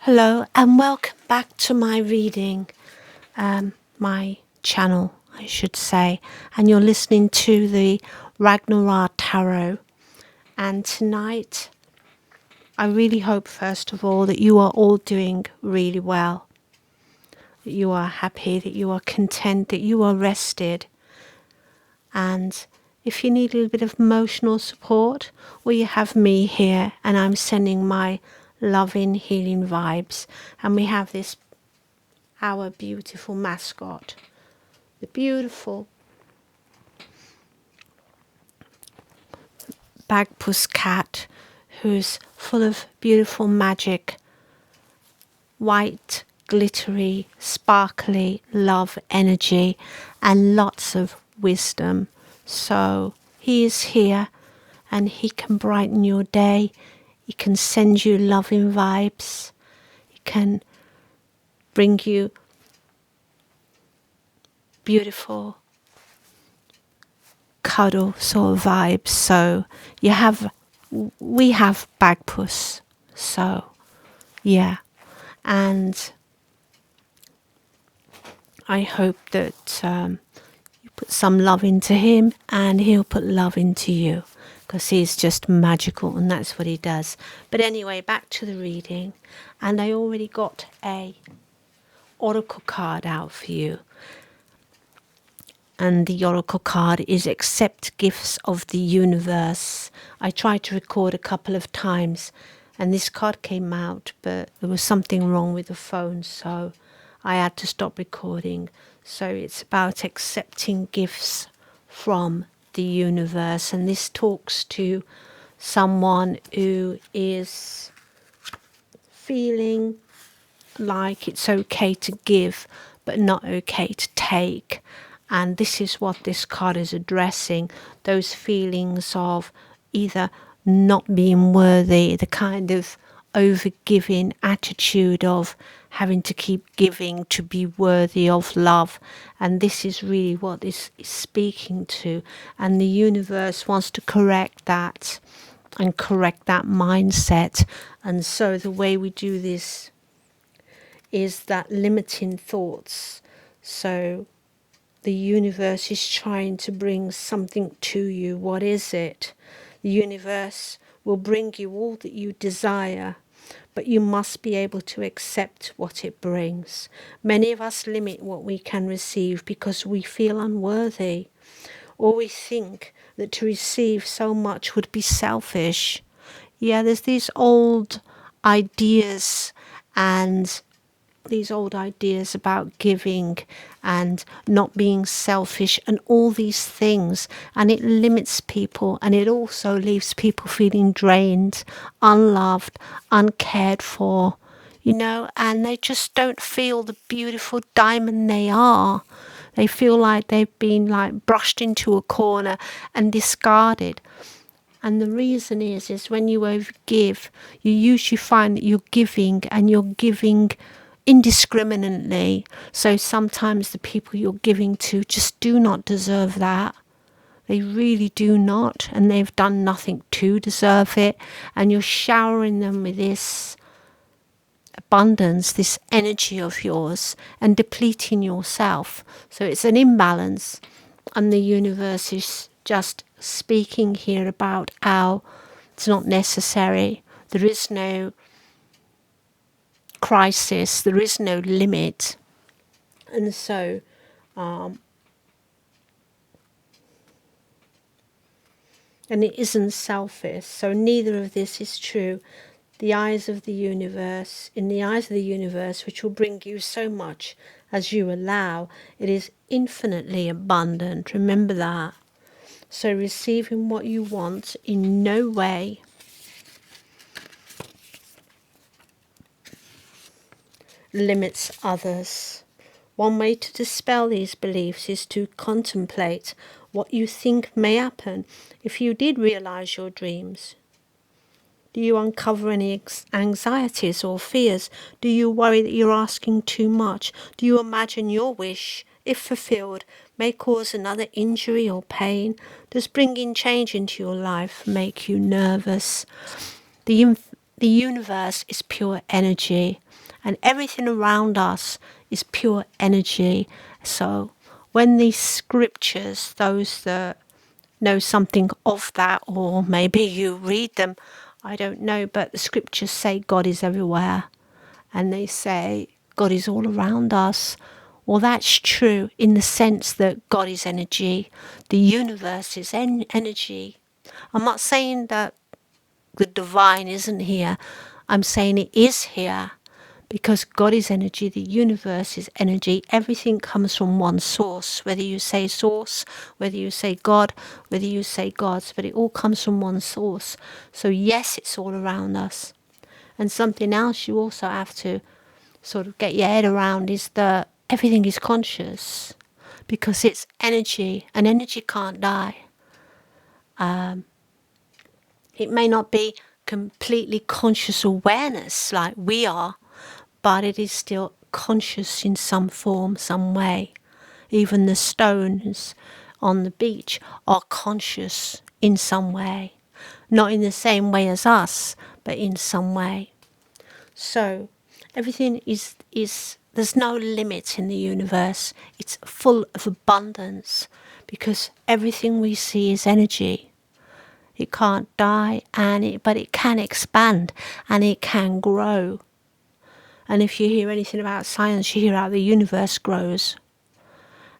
Hello and welcome back to my reading, my channel, I should say. And you're listening to the Ragnar-Ra Tarot. And tonight, I really hope, first of all, that you are all doing really well. That you are happy, that you are content, that you are rested. And if you need a little bit of emotional support, well, you have me here and I'm sending my loving, healing vibes. And we have our beautiful mascot, the beautiful Bagpuss cat, who's full of beautiful magic, white, glittery, sparkly love energy, and lots of wisdom. So he is here and he can brighten your day. He can send you loving vibes. He can bring you beautiful cuddle sort of vibes. So we have Bagpuss. So yeah, and I hope that you put some love into him and he'll put love into you, because he's just magical and that's what he does. But anyway, back to the reading, and I already got a oracle card out for you. And the oracle card is accept gifts of the universe. I tried to record a couple of times and this card came out, but there was something wrong with the phone, so I had to stop recording. So it's about accepting gifts from the universe, and this talks to someone who is feeling like it's okay to give but not okay to take. And this is what this card is addressing, those feelings of either not being worthy, the kind of overgiving attitude of having to keep giving to be worthy of love. And this is really what this is speaking to, and the universe wants to correct that and correct that mindset. And so the way we do this is that limiting thoughts. So the universe is trying to bring something to you. What is it? The universe will bring you all that you desire, but you must be able to accept what it brings. Many of us limit what we can receive because we feel unworthy, or we think that to receive so much would be selfish. Yeah, there's these old ideas and these old ideas about giving and not being selfish and all these things, and it limits people, and it also leaves people feeling drained, unloved, uncared for, and they just don't feel the beautiful diamond they are. They feel like they've been brushed into a corner and discarded. And the reason is when you overgive, you usually find that you're giving indiscriminately. So sometimes the people you're giving to just do not deserve that. They really do not, and they've done nothing to deserve it. And you're showering them with this abundance, this energy of yours, and depleting yourself. So it's an imbalance, and the universe is just speaking here about how it's not necessary. There is no crisis, there is no limit. And so and it isn't selfish, so neither of this is true. The eyes of the universe, in the eyes of the universe, which will bring you so much as you allow, it is infinitely abundant. Remember that. So receiving what you want in no way limits others. One way to dispel these beliefs is to contemplate what you think may happen if you did realize your dreams. Do you uncover any anxieties or fears? Do you worry that you're asking too much? Do you imagine your wish, if fulfilled, may cause another injury or pain? Does bringing change into your life make you nervous? The universe is pure energy. And everything around us is pure energy. So when these scriptures, those that know something of that, or maybe you read them, I don't know, but the scriptures say God is everywhere, and they say God is all around us. Well, that's true in the sense that God is energy. The universe is energy. I'm not saying that the divine isn't here. I'm saying it is here, because God is energy, the universe is energy. Everything comes from one source, whether you say source, whether you say God, whether you say gods, but it all comes from one source. So yes, it's all around us. And something else you also have to sort of get your head around is that everything is conscious, because it's energy, and energy can't die. It may not be completely conscious awareness like we are, but it is still conscious in some form, some way. Even the stones on the beach are conscious in some way. Not in the same way as us, but in some way. So everything is there's no limit in the universe. It's full of abundance, because everything we see is energy. It can't die, but it can expand, and it can grow. And if you hear anything about science, you hear how the universe grows.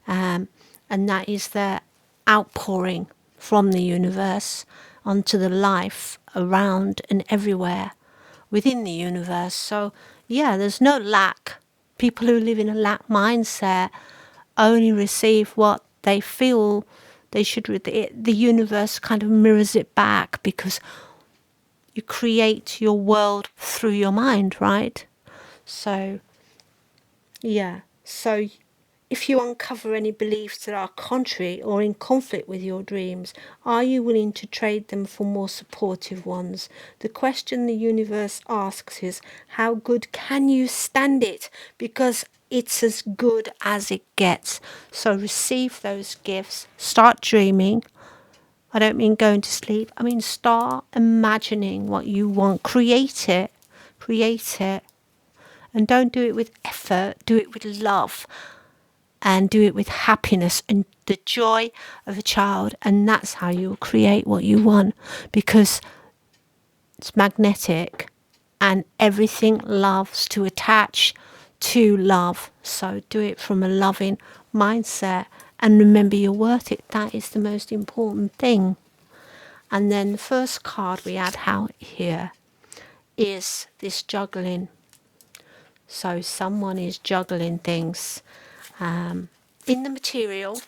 And that is the outpouring from the universe onto the life around and everywhere within the universe. So, yeah, there's no lack. People who live in a lack mindset only receive what they feel they should. The universe kind of mirrors it back, because you create your world through your mind, right? So, yeah. So if you uncover any beliefs that are contrary or in conflict with your dreams, are you willing to trade them for more supportive ones? The question the universe asks is, how good can you stand it? Because it's as good as it gets. So receive those gifts. Start dreaming. I don't mean going to sleep. I mean start imagining what you want. Create it. Create it. And don't do it with effort. Do it with love. And do it with happiness and the joy of a child. And that's how you'll create what you want, because it's magnetic and everything loves to attach to love. So do it from a loving mindset, and remember you're worth it. That is the most important thing. And then the first card we had out here is this juggling. So someone is juggling things in the material.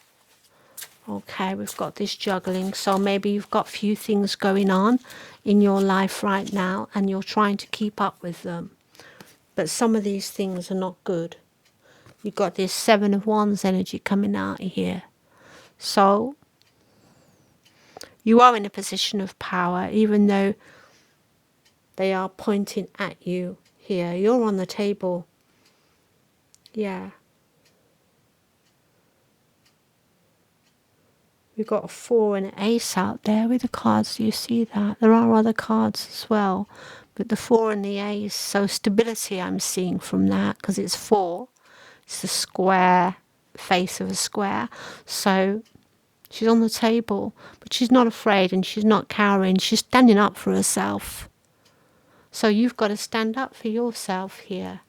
Okay, we've got this juggling. So maybe you've got a few things going on in your life right now, and you're trying to keep up with them. But some of these things are not good. You've got this Seven of Wands energy coming out of here. So you are in a position of power, even though they are pointing at you here. You're on the table. Yeah. We've got a 4 and an ace out there with the cards. Do you see that? There are other cards as well, but the 4 and the ace. So stability I'm seeing from that, because it's 4. It's the square, face of a square. So she's on the table, but she's not afraid and she's not cowering. She's standing up for herself. So you've got to stand up for yourself here.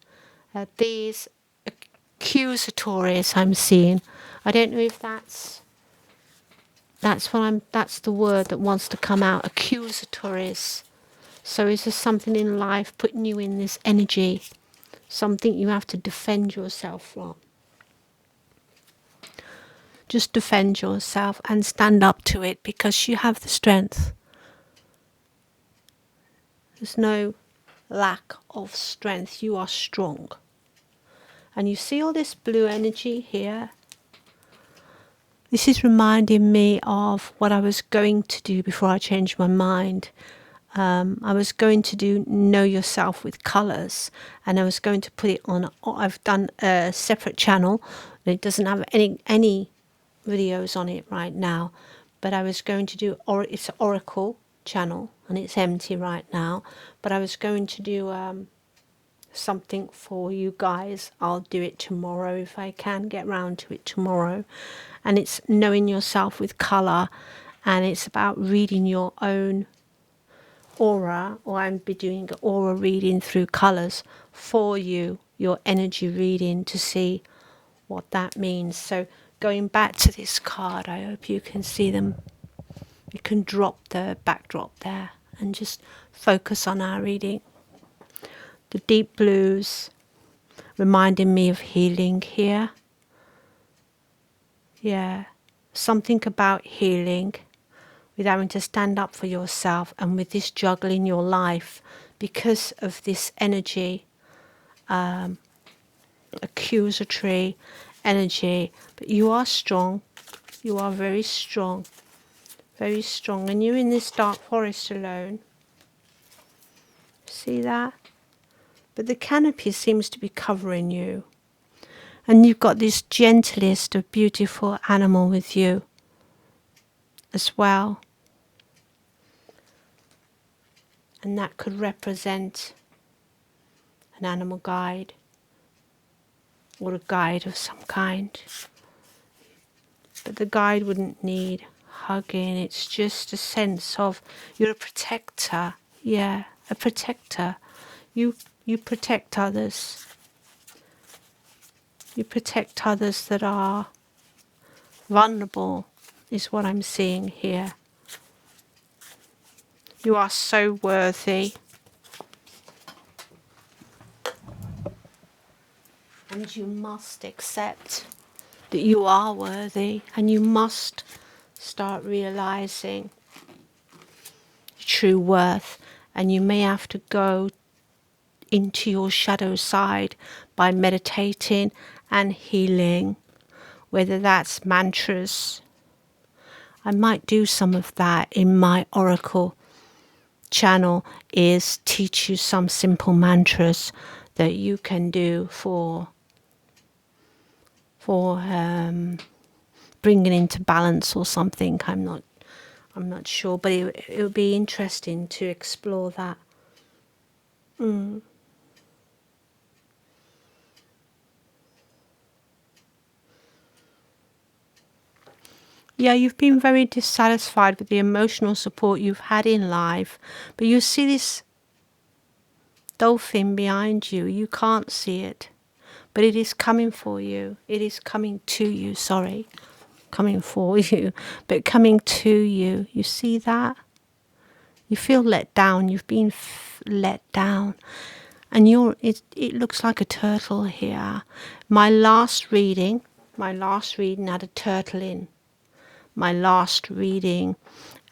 These accusatories I'm seeing. I don't know if that's the word that wants to come out. Accusatories. So is there something in life putting you in this energy? Something you have to defend yourself from? Just defend yourself and stand up to it, because you have the strength. There's no lack of strength. You are strong. And you see all this blue energy here? This is reminding me of what I was going to do before I changed my mind. I was going to do Know Yourself with colours, and I was going to put it on. I've done a separate channel, and it doesn't have any videos on it right now, but I was going to do, it's an Oracle channel, and it's empty right now, but I was going to do something for you guys. I'll do it tomorrow if I can get round to it tomorrow. And it's knowing yourself with colour, and it's about reading your own aura, or I'm be doing an aura reading through colours for you, your energy reading, to see what that means. So going back to this card, I hope you can see them. You can drop the backdrop there and just focus on our reading. The deep blues reminding me of healing here. Yeah, something about healing, with having to stand up for yourself, and with this juggle in your life because of this energy, accusatory energy. But you are strong. You are very strong. Very strong. And you're in this dark forest alone. See that? But the canopy seems to be covering you. And you've got this gentlest of beautiful animal with you as well. And that could represent an animal guide, or a guide of some kind. But the guide wouldn't need hugging. It's just a sense of you're a protector. Yeah, a protector. You protect others. You protect others that are vulnerable, is what I'm seeing here. You are so worthy. And you must accept that you are worthy, and you must start realizing true worth. And you may have to go into your shadow side by meditating and healing, whether that's mantras. I might do some of that in my oracle channel, is teach you some simple mantras that you can do for bringing into balance or something. I'm not sure, but it would be interesting to explore that. Yeah, you've been very dissatisfied with the emotional support you've had in life, but you see this dolphin behind you. You can't see it, but it is coming for you. It is coming to you, sorry. Coming for you, but coming to you. You see that? You feel let down. You've been let down. And it looks like a turtle here. My last reading had a turtle in. My last reading,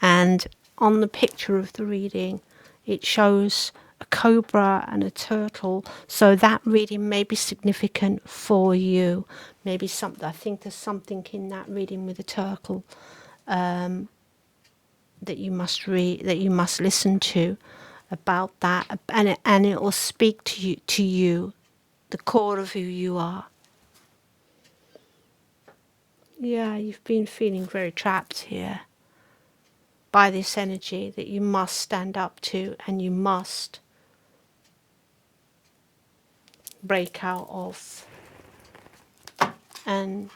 and on the picture of the reading it shows a cobra and a turtle, so that reading may be significant for you. Maybe something, I think there's something in that reading with a turtle that you must read, that you must listen to about that, and it will speak to you, the core of who you are. Yeah, you've been feeling very trapped here by this energy that you must stand up to, and you must break out of. And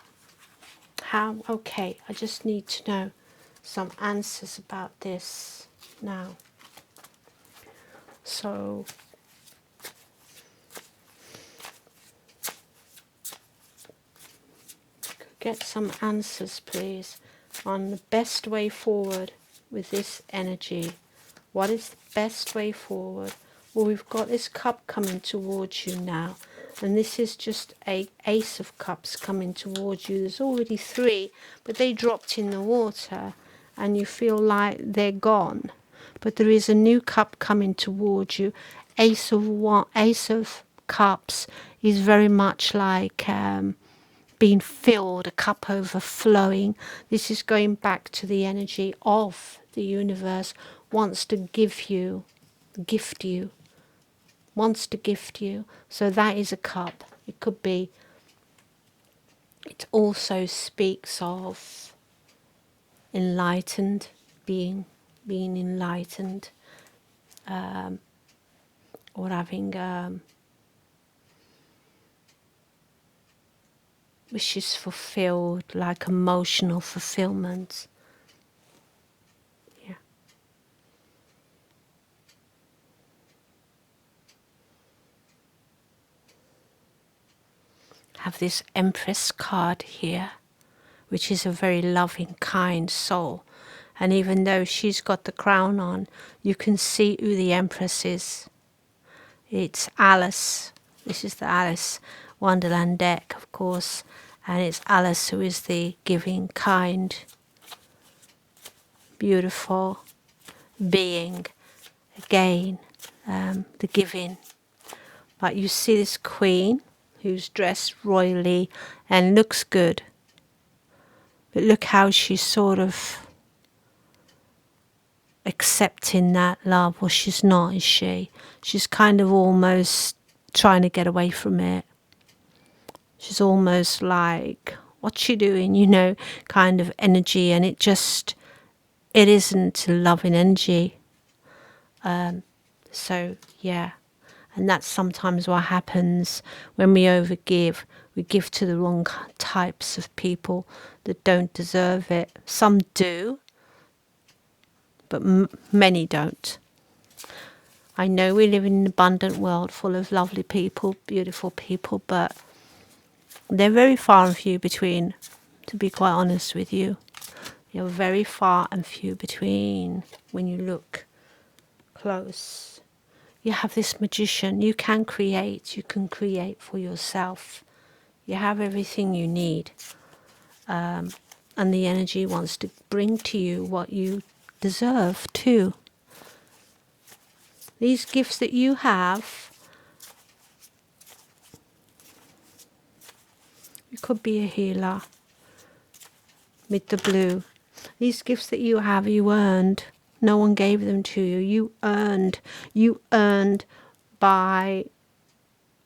how? Okay, I just need to know some answers about this now. So get some answers, please, on the best way forward with this energy. What is the best way forward? Well, we've got this cup coming towards you now, and this is just a ace of cups coming towards you. There's already three, but they dropped in the water, and you feel like they're gone. But there is a new cup coming towards you. Ace of cups is very much like being filled, a cup overflowing. This is going back to the energy of the universe, wants to gift you, wants to gift you. So that is a cup. It could be, it also speaks of enlightened, being enlightened, or having wishes fulfilled, like emotional fulfillment. Yeah. Have this Empress card here, which is a very loving, kind soul. And even though she's got the crown on, you can see who the Empress is. It's Alice. This is the Alice Wonderland deck, of course. And it's Alice who is the giving, kind, beautiful being. Again, the giving. But you see this queen who's dressed royally and looks good. But look how she's sort of accepting that love. Well, she's not, is she? She's kind of almost trying to get away from it. She's almost like, what's she doing? You know, kind of energy. And it isn't a loving energy. So, yeah. And that's sometimes what happens when we overgive. We give to the wrong types of people that don't deserve it. Some do, but many don't. I know we live in an abundant world full of lovely people, beautiful people, but they're very far and few between, to be quite honest with you. They're very far and few between when you look close. You have this magician. You can create. You can create for yourself. You have everything you need. And the energy wants to bring to you what you deserve too. These gifts that you have, you could be a healer with the blue. These gifts that you have, you earned. No one gave them to you. You earned. You earned by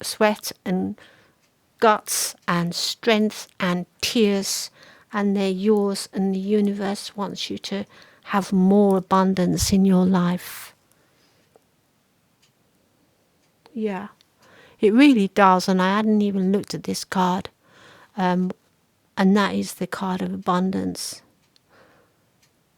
sweat and guts and strength and tears, and they're yours, and the universe wants you to have more abundance in your life. Yeah, it really does. And I hadn't even looked at this card, and that is the card of abundance.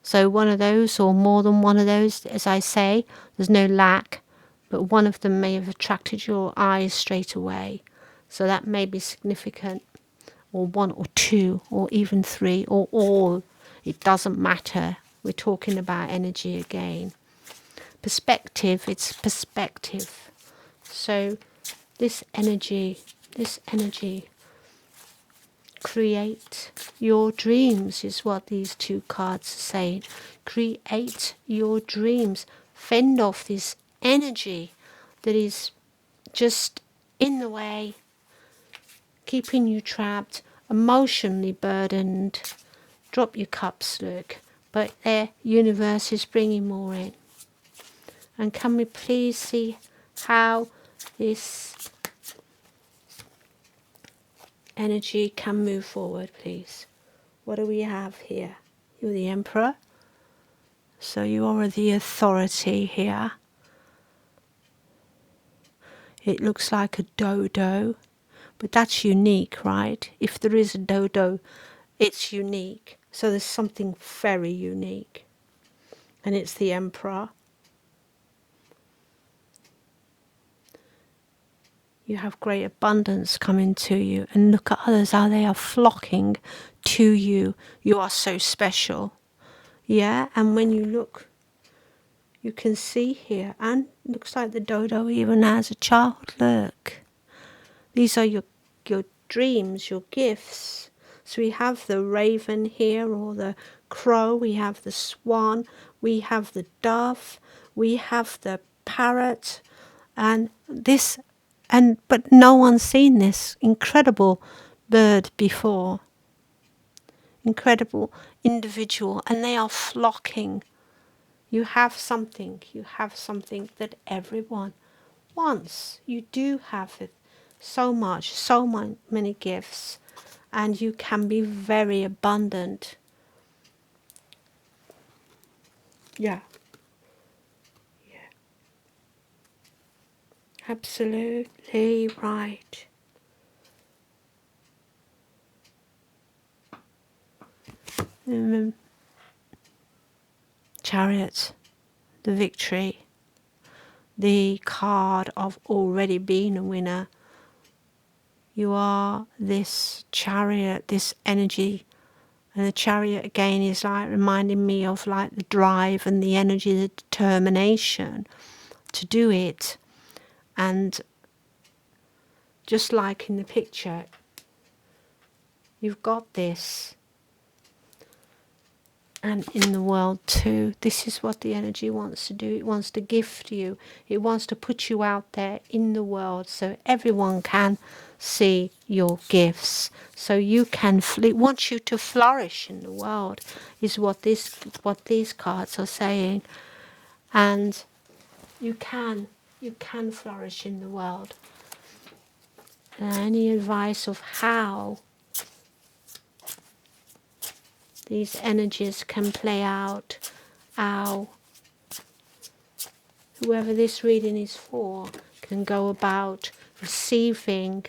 So one of those, or more than one of those, as I say, there's no lack, but one of them may have attracted your eyes straight away. So that may be significant, or one or two, or even three, or all. It doesn't matter. We're talking about energy again. Perspective, it's perspective. So this energy, create your dreams is what these two cards are saying. Create your dreams. Fend off this energy that is just in the way, keeping you trapped, emotionally burdened. Drop your cups, look. But the universe is bringing more in. And can we please see how this energy can move forward, please? What do we have here? You're the Emperor. So you are the authority here. It looks like a dodo, but that's unique, right? If there is a dodo, it's unique. So there's something very unique. And it's the Emperor. You have great abundance coming to you. And look at others, how they are flocking to you. You are so special. Yeah, and when you look, you can see here, and looks like the dodo even has a child. Look. These are your dreams, your gifts. So we have the raven here, or the crow, we have the swan, we have the dove, we have the parrot, and this, but no one's seen this incredible bird before. Incredible individual, and they are flocking. You have something that everyone wants. You do have it. So much, many gifts, and you can be very abundant. Yeah. Yeah. Absolutely right. Chariot, the victory, the card of already being a winner. You are this chariot, this energy. And the chariot again is like reminding me of like the drive and the energy, the determination to do it. And just like in the picture, you've got this. And in the world too, this is what the energy wants to do. It wants to gift you. It wants to put you out there in the world so everyone can see your gifts. So you can, it wants you to flourish in the world, is what these cards are saying. And you can flourish in the world. Any advice of how these energies can play out, how whoever this reading is for can go about receiving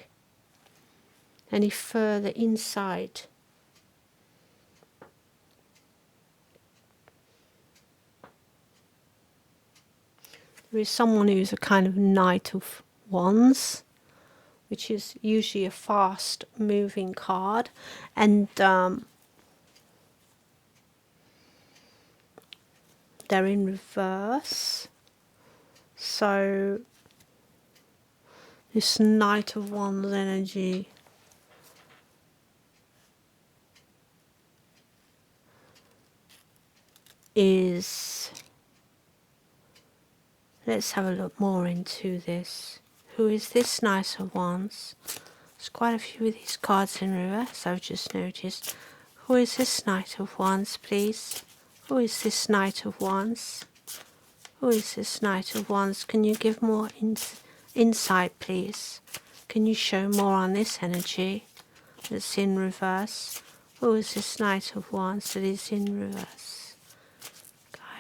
any further insight. There is someone who's a kind of Knight of Wands, which is usually a fast moving card, and they're in reverse. So this Knight of Wands energy is, let's have a look more into this. Who is this Knight of Wands? There's quite a few of these cards in reverse, I've just noticed. Who is this Knight of Wands, please? Who is this Knight of Wands? Who is this Knight of Wands? Can you give more insight, please? Can you show more on this energy that's in reverse? Who is this Knight of Wands that is in reverse?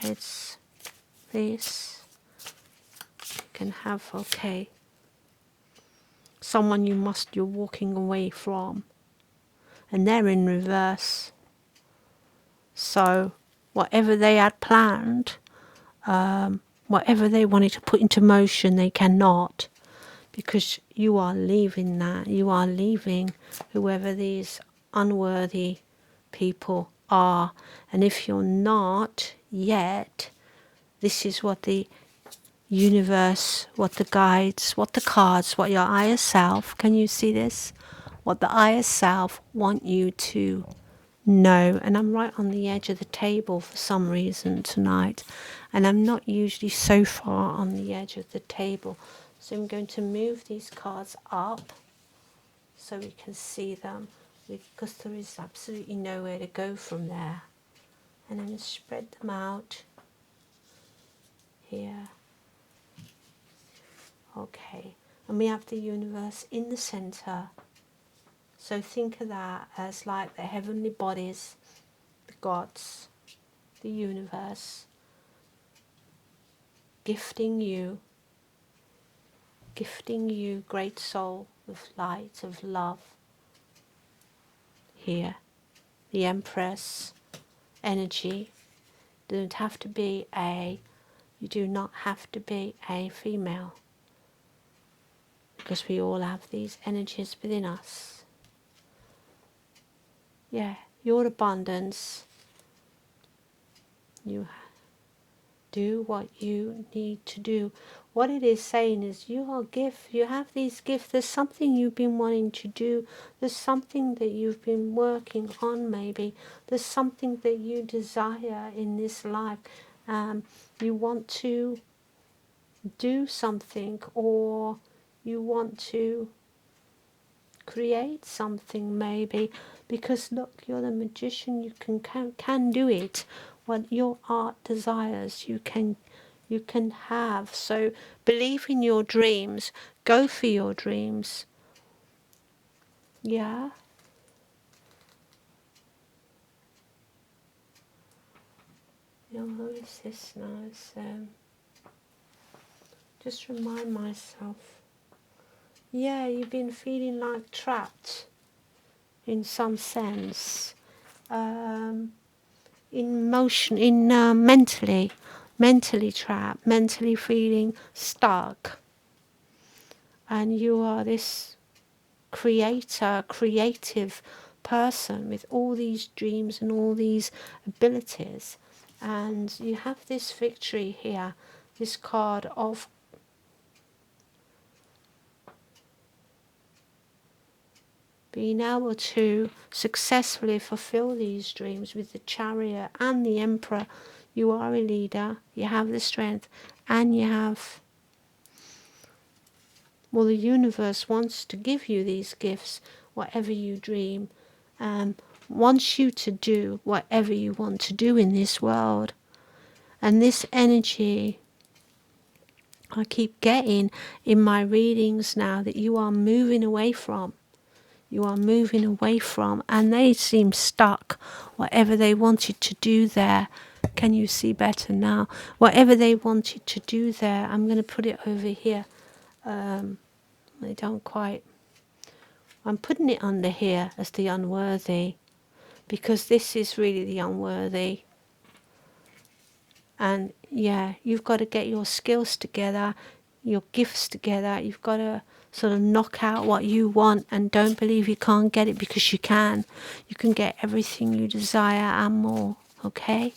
Guides, please. You can have, okay. Someone you're walking away from. And they're in reverse. So whatever they had planned, whatever they wanted to put into motion, they cannot, because you are leaving that. You are leaving whoever these unworthy people are. And if you're not yet, this is what the universe, what the guides, what the cards, what your higher self, can you see this? What the higher self want you to know. And I'm right on the edge of the table for some reason tonight, and I'm not usually so far on the edge of the table, so I'm going to move these cards up so we can see them, because there is absolutely nowhere to go from there. And I'm going to spread them out here. Okay, and we have the universe in the center. So think of that as like the heavenly bodies, the gods, the universe, gifting you, great soul, with light of love. Here, the Empress energy. You do not have to be a female, because we all have these energies within us. Yeah, your abundance. You do what you need to do. What it is saying is you are gift. You have these gifts. There's something you've been wanting to do. There's something that you've been working on maybe. There's something that you desire in this life. You want to do something, or you want to create something maybe, because look, you're the magician. You can do it. What your art desires, you can have. So believe in your dreams. Go for your dreams. Yeah. Who is this now? Just remind myself. Yeah, you've been feeling like trapped in some sense. mentally trapped, mentally feeling stuck. And you are this creative person with all these dreams and all these abilities. And you have this victory here, this card of being able to successfully fulfill these dreams with the Chariot and the Emperor. You are a leader, you have the strength, and you have, well, the universe wants to give you these gifts, whatever you dream, wants you to do whatever you want to do in this world. And this energy I keep getting in my readings now that you are moving away from. You are moving away from, and they seem stuck. Whatever they wanted to do there, can you see better now? Whatever they wanted to do there, I'm going to put it over here. They don't quite. I'm putting it under here as the unworthy, because this is really the unworthy. And yeah, you've got to get your skills together, your gifts together. You've got to sort of knock out what you want, and don't believe you can't get it, because you can. You can get everything you desire and more, okay?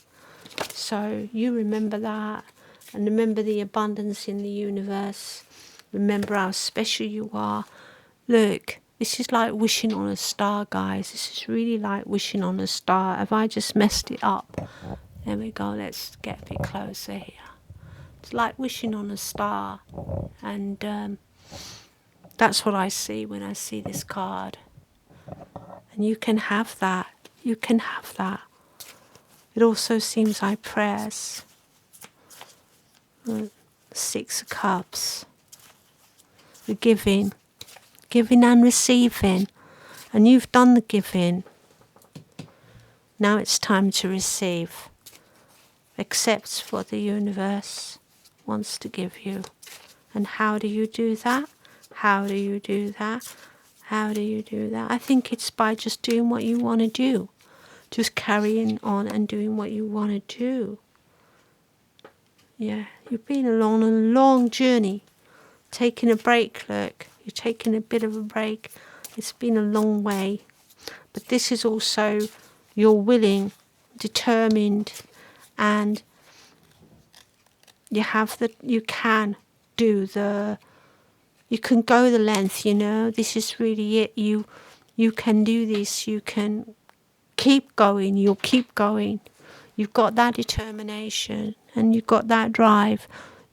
So you remember that, and remember the abundance in the universe. Remember how special you are. Look, this is like wishing on a star, guys. This is really like wishing on a star. Have I just messed it up? There we go. Let's get a bit closer here. It's like wishing on a star. And that's what I see when I see this card. And you can have that. You can have that. It also seems like prayers. 6 of Cups. The giving and receiving. And you've done the giving. Now it's time to receive. Accept what the universe wants to give you. And how do you do that? How do you do that? How do you do that? I think it's by just doing what you want to do. Just carrying on and doing what you want to do. Yeah, you've been along a long journey. Taking a break, look. You're taking a bit of a break. It's been a long way. But this is also you're willing, determined, and you can go the length, you know. This is really it. You can do this. You can keep going. You'll keep going. You've got that determination and you've got that drive.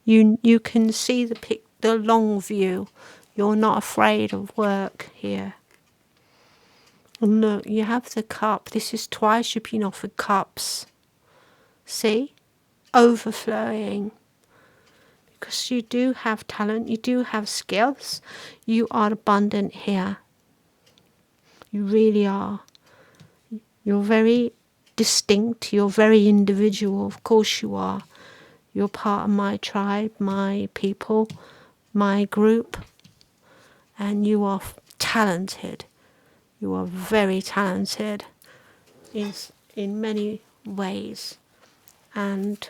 You can see the long view. You're not afraid of work here. And look, you have the cup. This is twice you've been offered cups. See? Overflowing. Because you do have talent, you do have skills. You are abundant here. You really are. You're very distinct. You're very individual. Of course you are. You're part of my tribe, my people, my group. And you are talented. You are very talented in many ways. And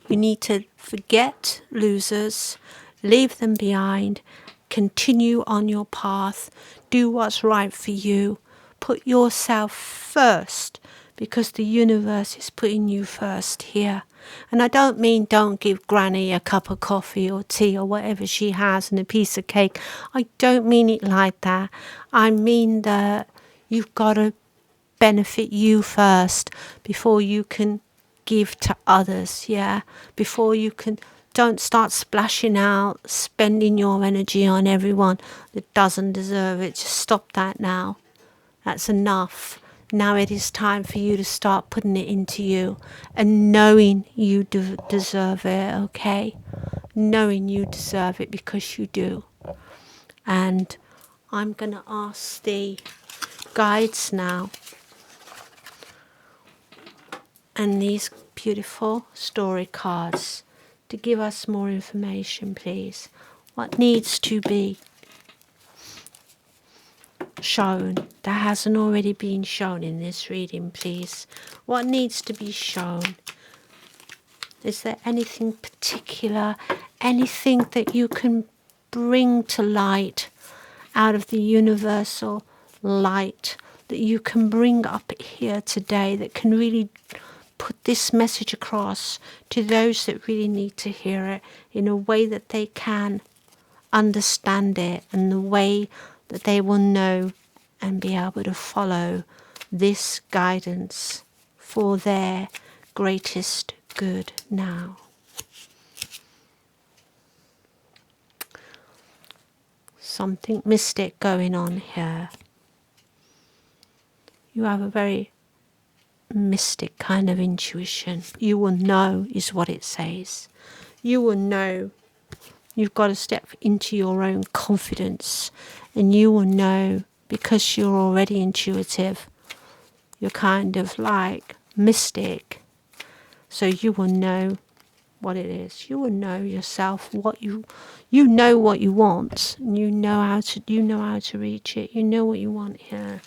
you need to forget losers, leave them behind, continue on your path, do what's right for you, put yourself first, because the universe is putting you first here. And I don't mean don't give Granny a cup of coffee or tea or whatever she has and a piece of cake. I don't mean it like that. I mean that you've got to benefit you first before you can give to others, yeah? Before you can, don't start splashing out, spending your energy on everyone that doesn't deserve it. Just stop that now. That's enough. Now it is time for you to start putting it into you and knowing you deserve it, okay? Knowing you deserve it, because you do. And I'm going to ask the guides now, and these beautiful story cards, to give us more information, please. What needs to be? shown that hasn't already been shown in this reading, please? What needs to be shown? Is there anything particular, anything that you can bring to light out of the universal light that you can bring up here today that can really put this message across to those that really need to hear it in a way that they can understand it, and the way that they will know and be able to follow this guidance for their greatest good now? Something mystic going on here. You have a very mystic kind of intuition. You will know is what it says. You will know. You've got to step into your own confidence, and you will know because you're already intuitive. You're kind of like mystic. So you will know what it is. You will know yourself what you know what you want, and you know how to reach it. You know what you want here.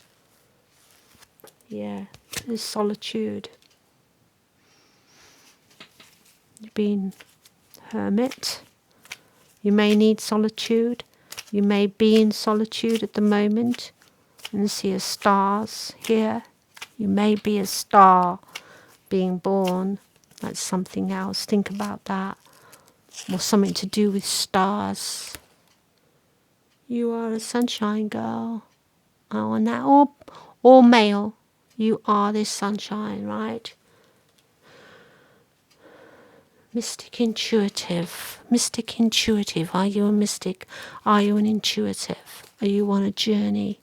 Yeah, there's solitude. You've been hermit. You may need solitude. You may be in solitude at the moment and see stars here. You may be a star being born. That's something else. Think about that. Or something to do with stars. You are a sunshine girl. Oh, and that or male. You are this sunshine, right? Mystic intuitive. Mystic intuitive. Are you a mystic? Are you an intuitive? Are you on a journey?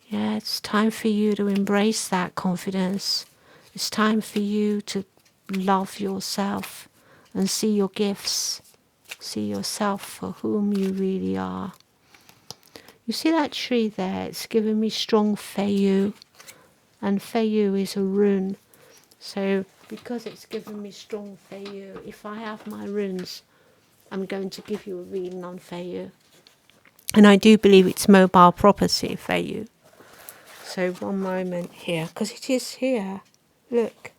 Yeah, it's time for you to embrace that confidence. It's time for you to love yourself and see your gifts. See yourself for whom you really are. You see that tree there? It's giving me strong Feiyu. And Feiyu is a rune. So because it's given me strong Feiyu, if I have my runes, I'm going to give you a reading on Feiyu. And I do believe it's mobile property, Feiyu. So one moment here, because it is here. Look,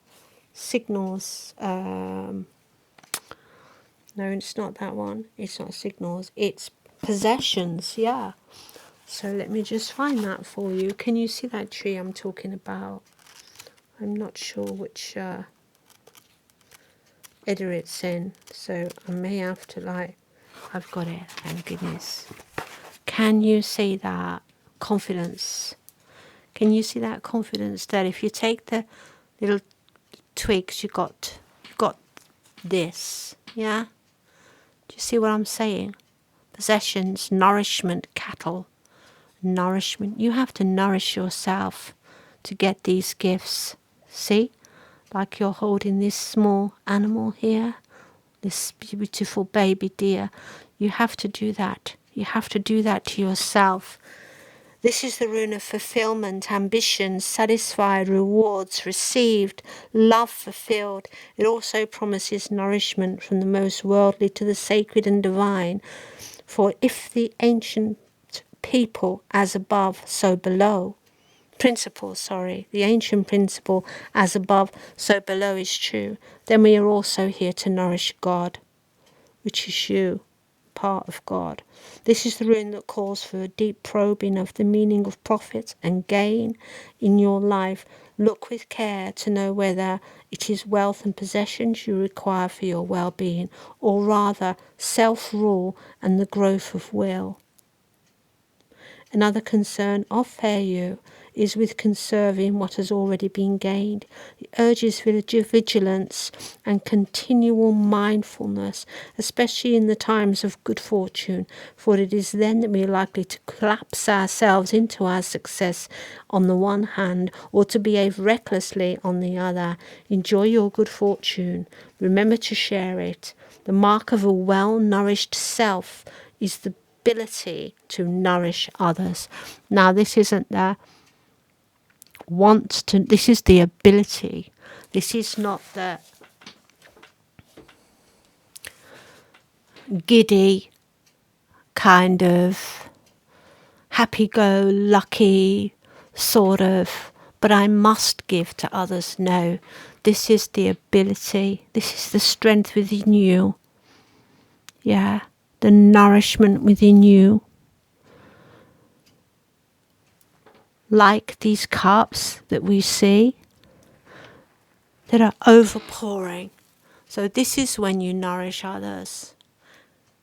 signals. No, it's not that one. It's not signals. It's possessions, yeah. So let me just find that for you. Can you see that tree I'm talking about? I'm not sure which edit it's in, so I may have to I've got it, thank goodness. Can you see that confidence? Can you see that confidence that if you take the little twigs, you've got this, yeah? Do you see what I'm saying? Possessions, nourishment, cattle, nourishment. You have to nourish yourself to get these gifts. See? Like you're holding this small animal here, this beautiful baby deer. You have to do that. You have to do that to yourself. This is the rune of fulfillment, ambition, satisfied, rewards received, love fulfilled. It also promises nourishment from the most worldly to the sacred and divine. For if the ancient people as above, so below, the ancient principle as above, so below is true, then we are also here to nourish God, which is you, part of God. This is the rune that calls for a deep probing of the meaning of profit and gain in your life. Look with care to know whether it is wealth and possessions you require for your well-being, or rather self-rule and the growth of will. Another concern of Feiyu is with conserving what has already been gained. It urges vigilance and continual mindfulness, especially in the times of good fortune, for it is then that we are likely to collapse ourselves into our success on the one hand, or to behave recklessly on the other. Enjoy your good fortune. Remember to share it. The mark of a well-nourished self is the ability to nourish others. Now, this isn't the want to, this is the ability. This is not the giddy, kind of happy-go-lucky sort of, but I must give to others. No, this is the ability, this is the strength within you. Yeah, the nourishment within you. Like these cups that we see that are overpouring. So this is when you nourish others.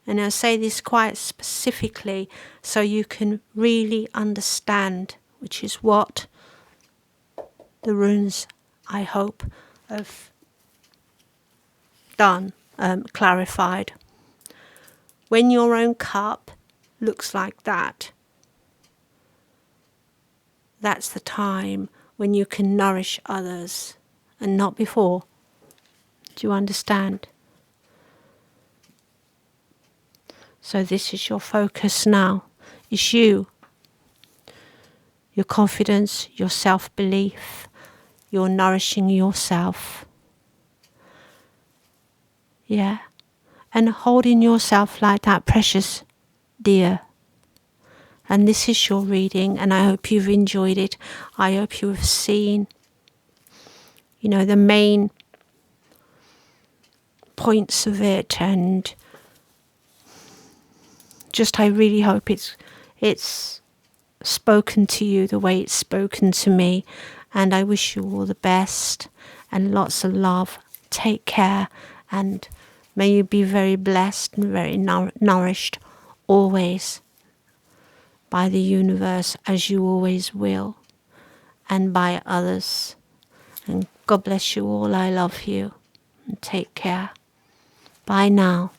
And I say this quite specifically so you can really understand, which is what the runes, I hope, have done, clarified. When your own cup looks like that, that's the time when you can nourish others and not before. Do you understand? So this is your focus now. It's you. Your confidence, your self-belief. You're nourishing yourself. Yeah. And holding yourself like that, precious dear. And this is your reading, and I hope you've enjoyed it. I hope you have seen, the main points of it, and just I really hope it's spoken to you the way it's spoken to me, and I wish you all the best and lots of love. Take care, and may you be very blessed and very nourished always by the universe, as you always will, and by others. And God bless you all. I love you, and take care. Bye now.